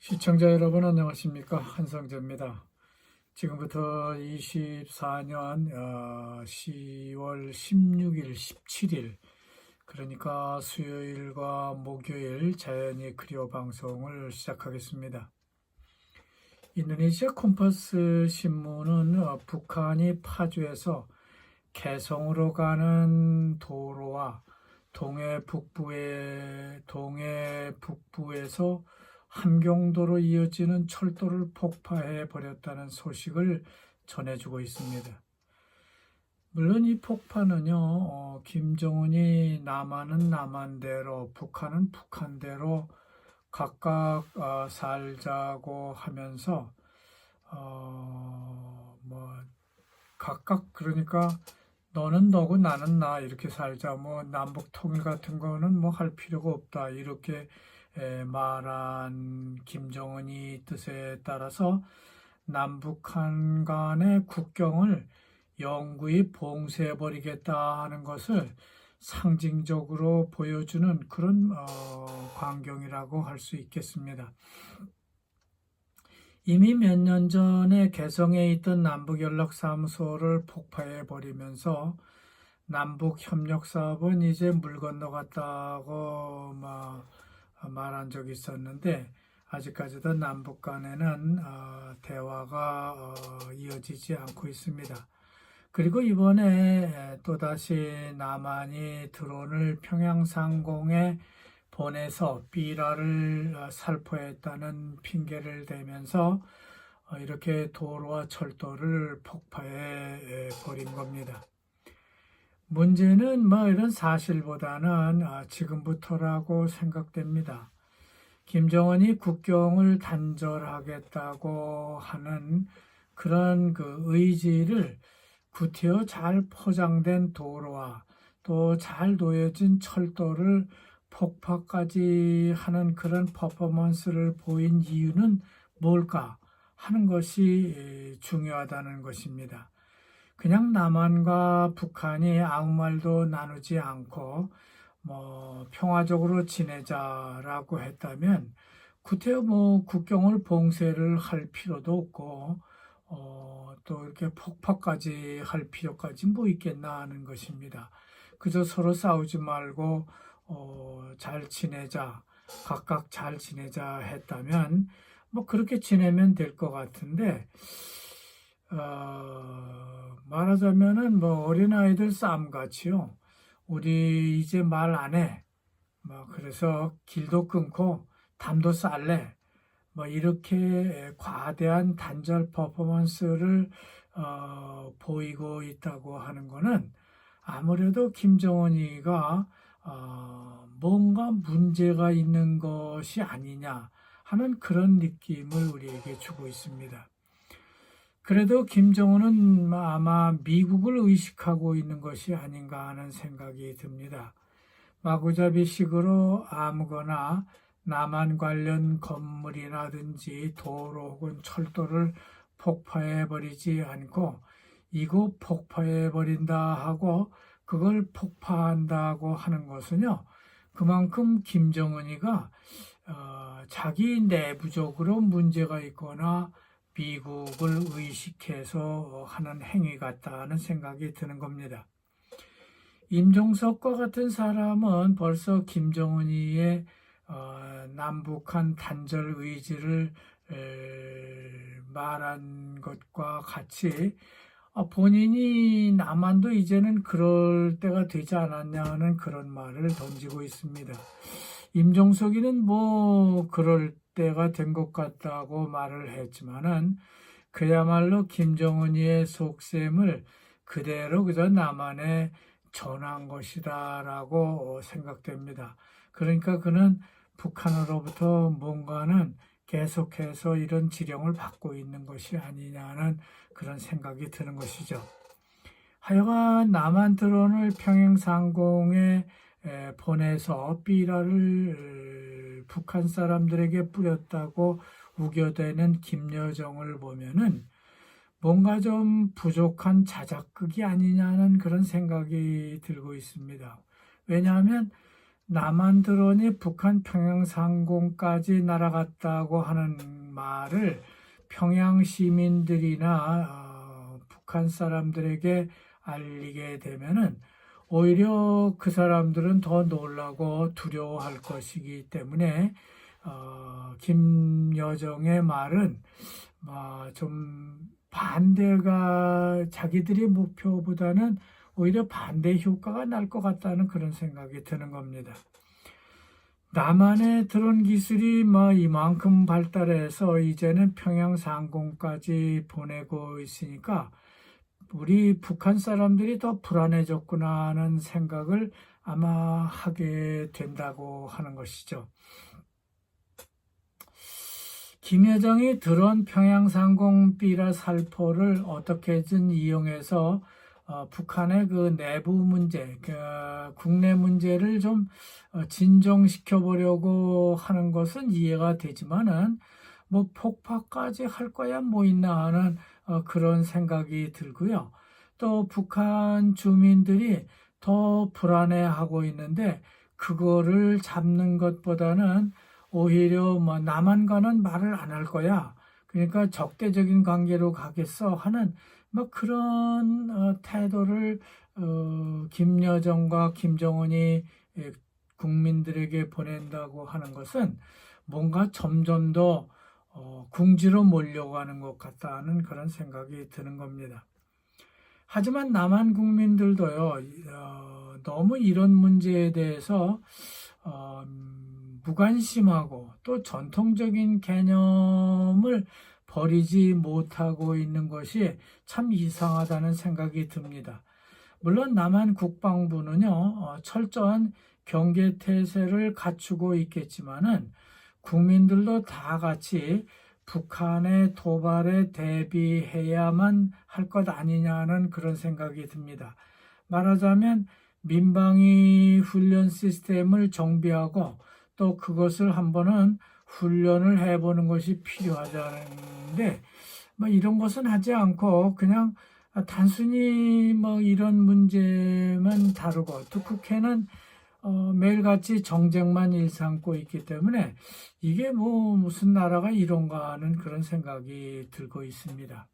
시청자 여러분 안녕하십니까? 한성재입니다. 지금부터 24년 10월 16일, 17일 그러니까 수요일과 목요일 자연이 그리워 방송을 시작하겠습니다. 인도네시아 콤파스 신문은 북한이 파주에서 개성으로 가는 도로와 동해 북부에서 함경도로 이어지는 철도를 폭파해 버렸다는 소식을 전해주고 있습니다. 물론 이 폭파는요, 김정은이 남한은 남한대로, 북한은 북한대로 각각 살자고 하면서 각각 그러니까 너는 너고 나는 나 이렇게 살자, 남북 통일 같은 거는 할 필요가 없다 이렇게 말한 김정은이 뜻에 따라서 남북한 간의 국경을 영구히 봉쇄해버리겠다 하는 것을 상징적으로 보여주는 그런 광경이라고 할 수 있겠습니다. 이미 몇 년 전에 개성에 있던 남북연락사무소를 폭파해버리면서 남북협력사업은 이제 물 건너갔다고 말한 적이 있었는데 아직까지도 남북 간에는 대화가 이어지지 않고 있습니다. 그리고 이번에 또다시 남한이 드론을 평양 상공에 보내서 삐라를 살포했다는 핑계를 대면서 이렇게 도로와 철도를 폭파해 버린 겁니다. 문제는 이런 사실보다는 지금부터라고 생각됩니다. 김정은이 국경을 단절하겠다고 하는 그런 그 의지를 구태여 잘 포장된 도로와 또 잘 놓여진 철도를 폭파까지 하는 그런 퍼포먼스를 보인 이유는 뭘까 하는 것이 중요하다는 것입니다. 그냥 남한과 북한이 아무 말도 나누지 않고 평화적으로 지내자라고 했다면 구태여 국경을 봉쇄를 할 필요도 없고 또 이렇게 폭파까지 할 필요까지 있겠나 하는 것입니다. 그저 서로 싸우지 말고 잘 지내자, 각각 잘 지내자 했다면 그렇게 지내면 될 것 같은데 말하자면은 어린아이들 싸움같이요. 우리 이제 말 안 해. 그래서 길도 끊고 담도 쌀래. 이렇게 과대한 단절 퍼포먼스를 보이고 있다고 하는 것은 아무래도 김정은이가 뭔가 문제가 있는 것이 아니냐 하는 그런 느낌을 우리에게 주고 있습니다. 그래도 김정은은 아마 미국을 의식하고 있는 것이 아닌가 하는 생각이 듭니다. 마구잡이식으로 아무거나 남한 관련 건물이라든지 도로 혹은 철도를 폭파해버리지 않고 이거 폭파해버린다 하고 그걸 폭파한다고 하는 것은요. 그만큼 김정은이가 자기 내부적으로 문제가 있거나 미국을 의식해서 하는 행위 같다는 생각이 드는 겁니다. 임종석과 같은 사람은 벌써 김정은이의 남북한 단절 의지를 말한 것과 같이 본인이 남한도 이제는 그럴 때가 되지 않았냐는 그런 말을 던지고 있습니다. 임종석이는 그럴 때가 된 것 같다고 말을 했지만은 그야말로 김정은이의 속셈을 그대로 그저 남한에 전한 것이다라고 생각됩니다. 그러니까 그는 북한으로부터 뭔가는 계속해서 이런 지령을 받고 있는 것이 아니냐는 그런 생각이 드는 것이죠. 하여간 남한 드론을 평양 상공에 보내서 삐라를 북한 사람들에게 뿌렸다고 우겨대는 김여정을 보면은 뭔가 좀 부족한 자작극이 아니냐는 그런 생각이 들고 있습니다. 왜냐하면 남한 드론이 북한 평양 상공까지 날아갔다고 하는 말을 평양 시민들이나 북한 사람들에게 알리게 되면은 오히려 그 사람들은 더 놀라고 두려워할 것이기 때문에 김여정의 말은 좀 반대가 자기들이 목표보다는 오히려 반대 효과가 날 것 같다는 그런 생각이 드는 겁니다. 남한의 드론 기술이 이만큼 발달해서 이제는 평양 상공까지 보내고 있으니까 우리 북한 사람들이 더 불안해졌구나 하는 생각을 아마 하게 된다고 하는 것이죠. 김여정이 드론 평양 상공 비라 살포를 어떻게든 이용해서 북한의 그 내부 문제, 국내 문제를 좀 진정시켜 보려고 하는 것은 이해가 되지만은 폭파까지 할 거야 있나 하는 그런 생각이 들고요. 또 북한 주민들이 더 불안해하고 있는데 그거를 잡는 것보다는 오히려 남한과는 말을 안 할 거야. 그러니까 적대적인 관계로 가겠어 하는 그런 태도를 김여정과 김정은이 국민들에게 보낸다고 하는 것은 뭔가 점점 더 궁지로 몰려가는 것 같다는 그런 생각이 드는 겁니다. 하지만 남한 국민들도요, 너무 이런 문제에 대해서 무관심하고 또 전통적인 개념을 버리지 못하고 있는 것이 참 이상하다는 생각이 듭니다. 물론 남한 국방부는요, 철저한 경계태세를 갖추고 있겠지만은 국민들도 다 같이 북한의 도발에 대비해야만 할 것 아니냐는 그런 생각이 듭니다. 말하자면 민방위 훈련 시스템을 정비하고 또 그것을 한번은 훈련을 해보는 것이 필요하다는데 이런 것은 하지 않고 그냥 단순히 이런 문제만 다루고 또 국회는 매일같이 정쟁만 일삼고 있기 때문에 이게 무슨 나라가 이런가 하는 그런 생각이 들고 있습니다.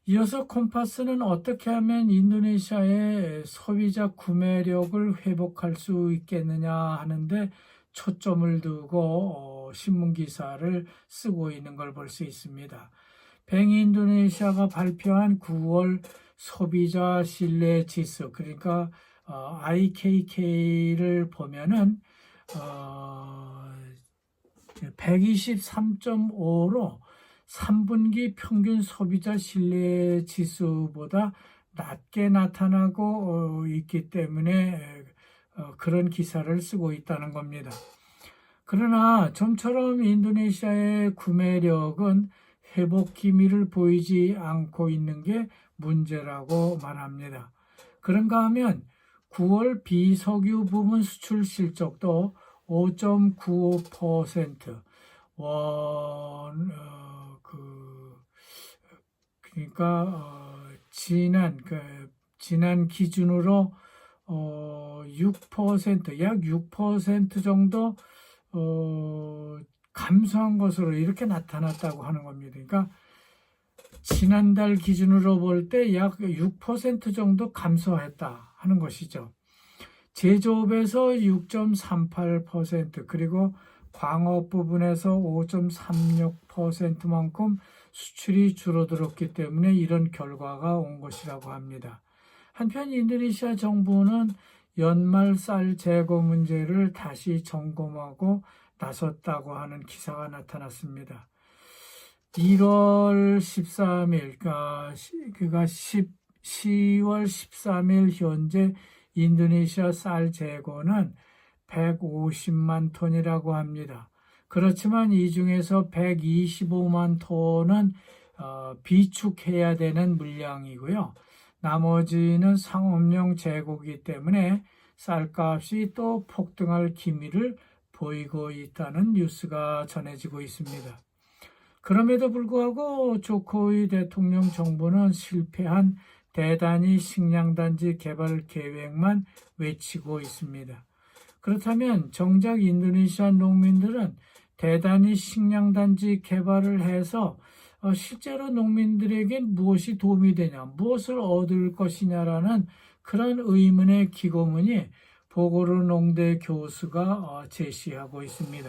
이어서 콤파스는 어떻게 하면 인도네시아의 소비자 구매력을 회복할 수 있겠느냐 하는데 초점을 두고 신문기사를 쓰고 있는 걸 볼 수 있습니다. 뱅인도네시아가 발표한 9월 소비자 신뢰 지수, 그러니까 IKK를 보면은 123.5로 3분기 평균 소비자 신뢰 지수보다 낮게 나타나고 있기 때문에 그런 기사를 쓰고 있다는 겁니다. 그러나 좀처럼 인도네시아의 구매력은 회복 기미를 보이지 않고 있는 게 문제라고 말합니다. 그런가 하면 9월 비석유 부문 수출 실적도 5.95%, 그러니까 지난 기준으로 6%, 약 6% 정도 감소한 것으로 이렇게 나타났다고 하는 겁니다. 그러니까 지난달 기준으로 볼 때 약 6% 정도 감소했다 하는 것이죠. 제조업에서 6.38%, 그리고 광업 부분에서 5.36%만큼 수출이 줄어들었기 때문에 이런 결과가 온 것이라고 합니다. 한편 인도네시아 정부는 연말 쌀 재고 문제를 다시 점검하고 나섰다고 하는 기사가 나타났습니다. 1월 13일, 그러니까 10월 13일 현재 인도네시아 쌀 재고는 150만 톤이라고 합니다. 그렇지만 이 중에서 125만 톤은 비축해야 되는 물량이고요. 나머지는 상업용 재고이기 때문에 쌀값이 또 폭등할 기미를 보이고 있다는 뉴스가 전해지고 있습니다. 그럼에도 불구하고 조코위 대통령 정부는 실패한 대단히 식량단지 개발 계획만 외치고 있습니다. 그렇다면 정작 인도네시아 농민들은 대단히 식량단지 개발을 해서 실제로 농민들에게 무엇이 도움이 되냐, 무엇을 얻을 것이냐라는 그런 의문의 기고문이 보고르 농대 교수가 제시하고 있습니다.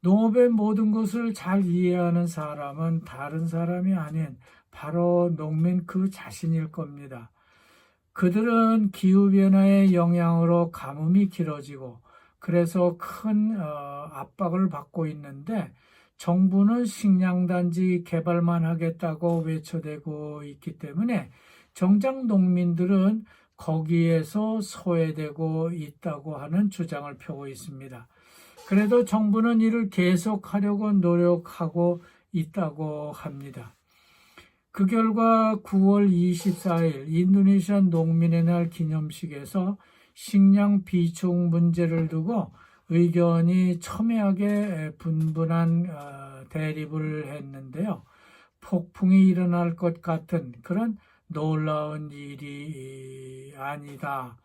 농업의 모든 것을 잘 이해하는 사람은 다른 사람이 아닌 바로 농민 그 자신일 겁니다. 그들은 기후변화의 영향으로 가뭄이 길어지고 그래서 큰 압박을 받고 있는데 정부는 식량단지 개발만 하겠다고 외쳐대고 있기 때문에 정작 농민들은 거기에서 소외되고 있다고 하는 주장을 펴고 있습니다. 그래도 정부는 이를 계속하려고 노력하고 있다고 합니다. 그 결과 9월 24일 인도네시아 농민의 날 기념식에서 식량 비축 문제를 두고 의견이 첨예하게 분분한 대립을 했는데요. 폭풍이 일어날 것 같은 그런 놀라운 일이 아니다.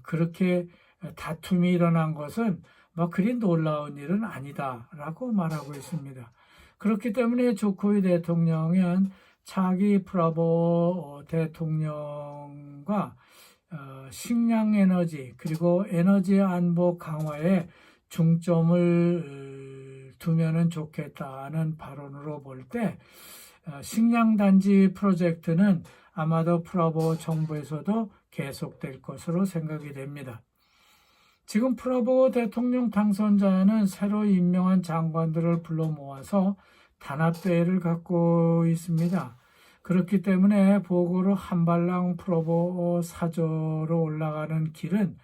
그렇게 다툼이 일어난 것은 그리 놀라운 일은 아니다라고 말하고 있습니다. 그렇기 때문에 조코위 대통령은 차기 프라보 대통령과 식량 에너지 그리고 에너지 안보 강화에 중점을 두면은 좋겠다는 발언으로 볼 때 식량단지 프로젝트는 아마도 프라보 정부에서도 계속될 것으로 생각이 됩니다. 지금 프라보 대통령 당선자는 새로 임명한 장관들을 불러 모아서 단합대회를 갖고 있습니다. 그렇기 때문에 보고로 한발랑 프라보 사저로 올라가는 길은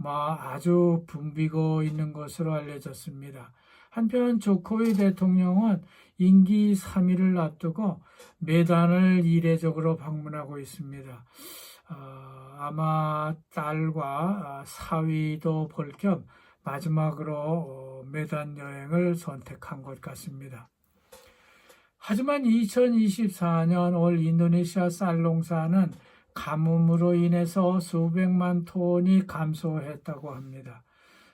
아주 붐비고 있는 것으로 알려졌습니다. 한편 조코위 대통령은 임기 3일을 앞두고 메단을 이례적으로 방문하고 있습니다. 아마 딸과 사위도 볼 겸 마지막으로 메단 여행을 선택한 것 같습니다. 하지만 2024년 올 인도네시아 쌀 농사는 가뭄으로 인해서 수백만 톤이 감소했다고 합니다.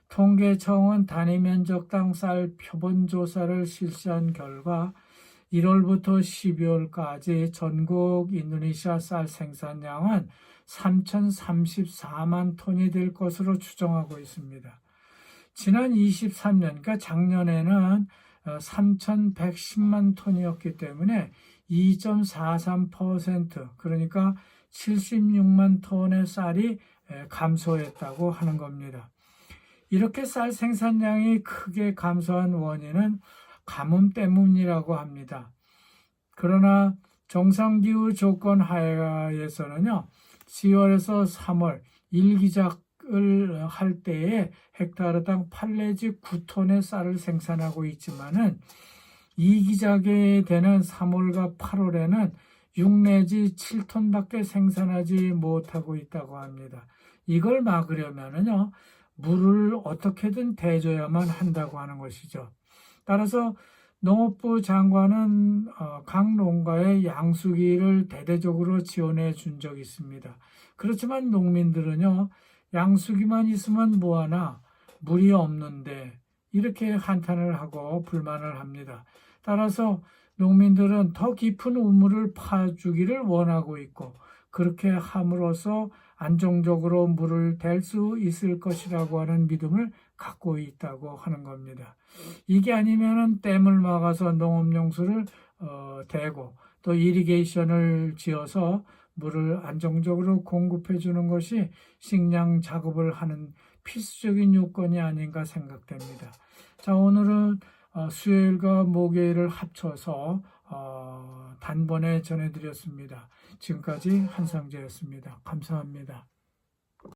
통계청은 단위 면적당 쌀 표본 조사를 실시한 결과 1월부터 12월까지 전국 인도네시아 쌀 생산량은 3,034만 톤이 될 것으로 추정하고 있습니다. 지난 23년, 그러니까 작년에는 3,110만 톤이었기 때문에 2.43%, 그러니까 76만 톤의 쌀이 감소했다고 하는 겁니다. 이렇게 쌀 생산량이 크게 감소한 원인은 가뭄 때문이라고 합니다. 그러나 정상기후 조건 하에서는요, 10월에서 3월 일기작을 할 때에 헥타르당 8 내지 9톤의 쌀을 생산하고 있지만은 이기작에 되는 3월과 8월에는 6 내지 7톤밖에 생산하지 못하고 있다고 합니다. 이걸 막으려면은요, 물을 어떻게든 대줘야만 한다고 하는 것이죠. 따라서 농업부 장관은 각 농가에 양수기를 대대적으로 지원해 준 적이 있습니다. 그렇지만 농민들은요, 양수기만 있으면 뭐하나 물이 없는데 이렇게 한탄을 하고 불만을 합니다. 따라서 농민들은 더 깊은 우물을 파주기를 원하고 있고 그렇게 함으로써 안정적으로 물을 댈 수 있을 것이라고 하는 믿음을 갖고 있다고 하는 겁니다. 이게 아니면은 댐을 막아서 농업용수를 대고 또 이리게이션을 지어서 물을 안정적으로 공급해 주는 것이 식량 작업을 하는 필수적인 요건이 아닌가 생각됩니다. 자, 오늘은 수요일과 목요일을 합쳐서 단번에 전해드렸습니다. 지금까지 한상재였습니다. 감사합니다.